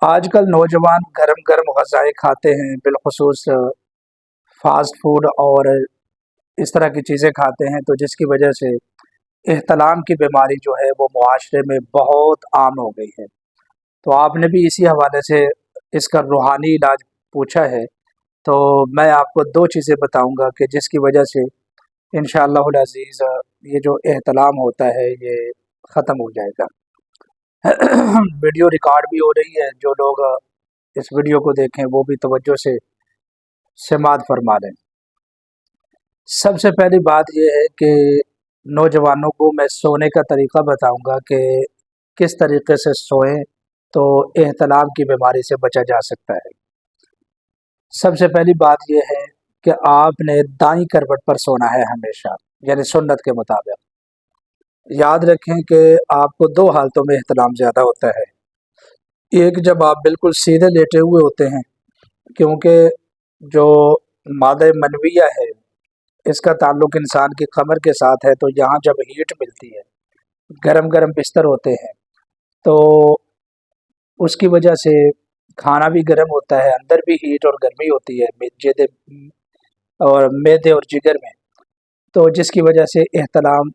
آج کل نوجوان گرم گرم غذائیں کھاتے ہیں، بالخصوص فاسٹ فوڈ اور اس طرح کی چیزیں کھاتے ہیں، تو جس کی وجہ سے احتلام کی بیماری جو ہے وہ معاشرے میں بہت عام ہو گئی ہے۔ تو آپ نے بھی اسی حوالے سے اس کا روحانی علاج پوچھا ہے، تو میں آپ کو دو چیزیں بتاؤں گا کہ جس کی وجہ سے انشاءاللہ العزیز یہ جو احتلام ہوتا ہے یہ ختم ہو جائے گا۔ ویڈیو ریکارڈ بھی ہو رہی ہے، جو لوگ اس ویڈیو کو دیکھیں وہ بھی توجہ سے سماعت فرما لیں۔ سب سے پہلی بات یہ ہے کہ نوجوانوں کو میں سونے کا طریقہ بتاؤں گا کہ کس طریقے سے سوئیں تو احتلام کی بیماری سے بچا جا سکتا ہے۔ سب سے پہلی بات یہ ہے کہ آپ نے دائیں کروٹ پر سونا ہے ہمیشہ، یعنی سنت کے مطابق۔ یاد رکھیں کہ آپ کو دو حالتوں میں احتلام زیادہ ہوتا ہے۔ ایک، جب آپ بالکل سیدھے لیٹے ہوئے ہوتے ہیں، کیونکہ جو مادہ منویہ ہے اس کا تعلق انسان کی کمر کے ساتھ ہے، تو یہاں جب ہیٹ ملتی ہے، گرم گرم بستر ہوتے ہیں، تو اس کی وجہ سے کھانا بھی گرم ہوتا ہے، اندر بھی ہیٹ اور گرمی ہوتی ہے معدے اور جگر میں، تو جس کی وجہ سے احتلام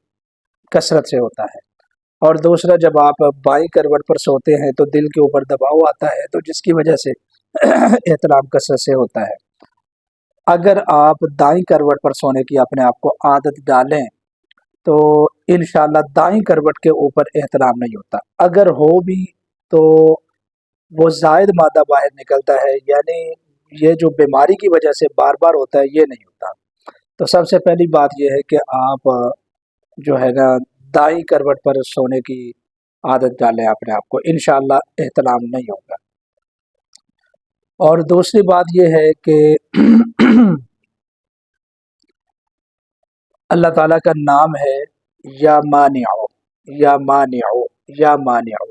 کثرت سے ہوتا ہے۔ اور دوسرا، جب آپ بائیں کروٹ پر سوتے ہیں تو دل کے اوپر دباؤ آتا ہے، تو جس کی وجہ سے احتلام کثرت سے ہوتا ہے۔ اگر آپ دائیں کروٹ پر سونے کی اپنے آپ کو عادت ڈالیں تو انشاءاللہ دائیں کروٹ کے اوپر احتلام نہیں ہوتا، اگر ہو بھی تو وہ زائد مادہ باہر نکلتا ہے، یعنی یہ جو بیماری کی وجہ سے بار بار ہوتا ہے یہ نہیں ہوتا۔ تو سب سے پہلی بات یہ ہے کہ آپ جو ہے نا دائیں کروٹ پر سونے کی عادت ڈالیں اپنے آپ کو، انشاءاللہ احتلام نہیں ہوگا۔ اور دوسری بات یہ ہے کہ اللہ تعالیٰ کا نام ہے یا مانع، یا مانع، یا مانع۔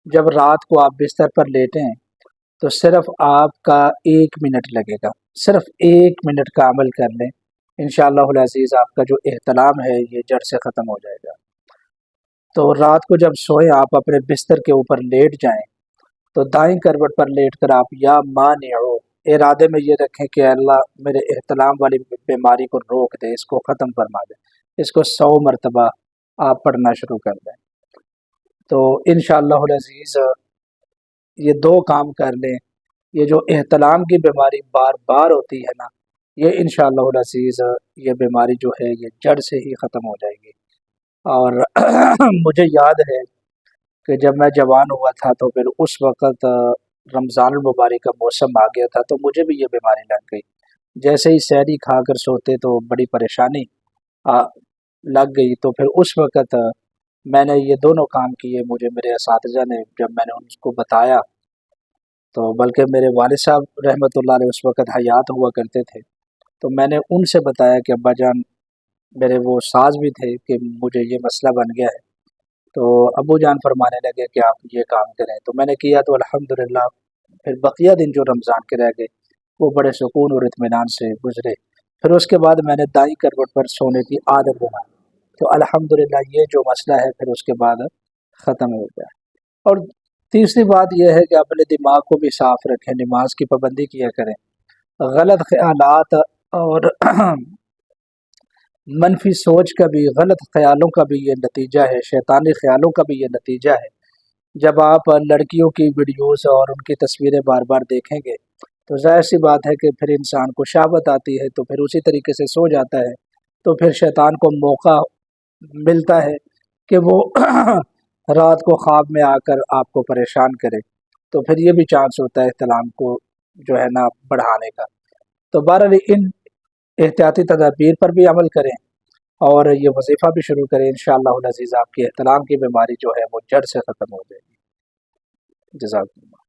جب رات کو آپ بستر پر لیٹیں تو صرف آپ کا 1 منٹ لگے گا، صرف 1 منٹ کا عمل کر لیں، انشاءاللہ العزیز آپ کا جو احتلام ہے یہ جڑ سے ختم ہو جائے گا۔ تو رات کو جب سوئیں آپ اپنے بستر کے اوپر لیٹ جائیں تو دائیں کروٹ پر لیٹ کر آپ یا مانع ارادے میں یہ رکھیں کہ اللہ میرے احتلام والی بیماری کو روک دے، اس کو ختم فرما دے، اس کو 100 مرتبہ آپ پڑھنا شروع کر دیں۔ تو انشاءاللہ العزیز یہ دو کام کر لیں، یہ جو احتلام کی بیماری بار بار ہوتی ہے نا، یہ انشاءاللہ العزیز یہ بیماری جو ہے یہ جڑ سے ہی ختم ہو جائے گی۔ اور مجھے یاد ہے کہ جب میں جوان ہوا تھا تو پھر اس وقت رمضان المبارک کا موسم آ گیا تھا، تو مجھے بھی یہ بیماری لگ گئی۔ جیسے ہی سحری کھا کر سوتے تو بڑی پریشانی لگ گئی، تو پھر اس وقت میں نے یہ دونوں کام کیے۔ مجھے میرے اساتذہ نے، جب میں نے ان کو بتایا، تو بلکہ میرے والد صاحب رحمۃ اللہ علیہ اس وقت حیات ہوا کرتے تھے، تو میں نے ان سے بتایا کہ ابا جان، میرے وہ ساز بھی تھے کہ مجھے یہ مسئلہ بن گیا ہے، تو ابو جان فرمانے لگے کہ آپ یہ کام کریں، تو میں نے کیا، تو الحمدللہ پھر بقیہ دن جو رمضان کے رہ گئے وہ بڑے سکون اور اطمینان سے گزرے۔ پھر اس کے بعد میں نے دائیں کروٹ پر سونے کی عادت بنائی، تو الحمدللہ یہ جو مسئلہ ہے پھر اس کے بعد ختم ہو گیا۔ اور تیسری بات یہ ہے کہ اپنے دماغ کو بھی صاف رکھیں، نماز کی پابندی کیا کریں۔ غلط خیالات اور منفی سوچ کا بھی، غلط خیالوں کا بھی یہ نتیجہ ہے، شیطانی خیالوں کا بھی یہ نتیجہ ہے۔ جب آپ لڑکیوں کی ویڈیوز اور ان کی تصویریں بار بار دیکھیں گے تو ظاہر سی بات ہے کہ پھر انسان کو شہوت آتی ہے، تو پھر اسی طریقے سے سو جاتا ہے، تو پھر شیطان کو موقع ملتا ہے کہ وہ رات کو خواب میں آ کر آپ کو پریشان کرے، تو پھر یہ بھی چانس ہوتا ہے احتلام کو جو ہے نا بڑھانے کا۔ تو بہرحال ان احتیاطی تدابیر پر بھی عمل کریں اور یہ وظیفہ بھی شروع کریں، انشاءاللہ العزیز آپ کی احتلام کی بیماری جو ہے وہ جڑ سے ختم ہو جائے گی۔ جزاک اللہ۔